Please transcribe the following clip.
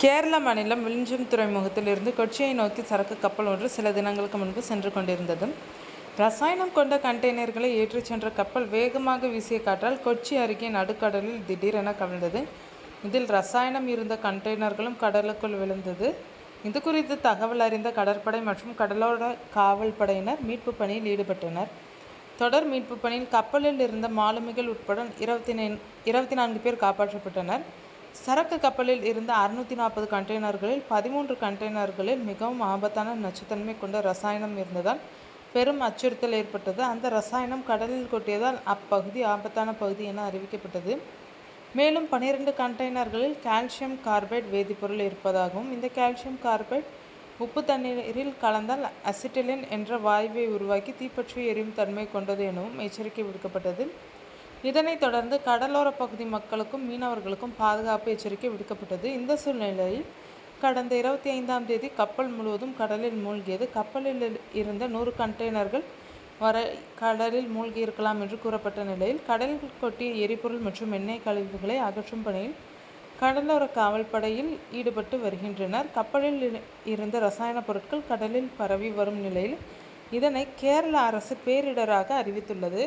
கேரள மாநிலம் விழிஞம் துறைமுகத்தில் இருந்து கொச்சியை நோக்கி சரக்கு கப்பல் ஒன்று சில தினங்களுக்கு முன்பு சென்று கொண்டிருந்தது. ரசாயனம் கொண்ட கண்டெய்னர்களை ஏற்றிச் சென்ற கப்பல் வேகமாக வீசிய காற்றால் கொச்சி அருகே நடுக்கடலில் திடீரென கவிழ்ந்தது. இதில் ரசாயனம் இருந்த கண்டெய்னர்களும் கடலுக்குள் விழுந்தது. இதுகுறித்து தகவல் அறிந்த கடற்படை மற்றும் கடலோர காவல் படையினர் மீட்பு பணியில் ஈடுபட்டனர். தொடர் மீட்பு பணியில் கப்பலில் இருந்த மாலுமிகள் உட்பட 24 பேர் காப்பாற்றப்பட்டனர். சரக்கு கப்பலில் இருந்த 640 கண்டெய்னர்களில் 13 கண்டெய்னர்களில் மிகவும் ஆபத்தான நச்சுத்தன்மை கொண்ட ரசாயனம் இருந்ததால் பெரும் அச்சுறுத்தல் ஏற்பட்டது. அந்த ரசாயனம் கடலில் கொட்டியதால் அப்பகுதி ஆபத்தான பகுதி என அறிவிக்கப்பட்டது. மேலும் 12 கண்டெய்னர்களில் கால்சியம் கார்பைடு வேதிப்பொருள் இருப்பதாகவும், இந்த கால்சியம் கார்பைடு உப்பு தண்ணீரில் கலந்தால் அசிட்டிலின் என்ற வாயுவை உருவாக்கி தீப்பற்றி எரியும் தன்மை கொண்டது எனவும் எச்சரிக்கை விடுக்கப்பட்டது. இதனைத் தொடர்ந்து கடலோர பகுதி மக்களுக்கும் மீனவர்களுக்கும் பாதுகாப்பு எச்சரிக்கை விடுக்கப்பட்டது. இந்த சூழ்நிலையில் கடந்த 25ஆம் தேதி கப்பல் முழுவதும் கடலில் மூழ்கியது. கப்பலில் இருந்த 100 கண்டெய்னர்கள் வரை கடலில் மூழ்கியிருக்கலாம் என்று கூறப்பட்ட நிலையில் கடலில் கொட்டிய எரிபொருள் மற்றும் எண்ணெய் கழிவுகளை அகற்றும் பணியில் கடலோர காவல் படையில் ஈடுபட்டு வருகின்றனர். கப்பலில் இருந்த ரசாயன பொருட்கள் கடலில் பரவி வரும் நிலையில் இதனை கேரள அரசு பேரிடராக அறிவித்துள்ளது.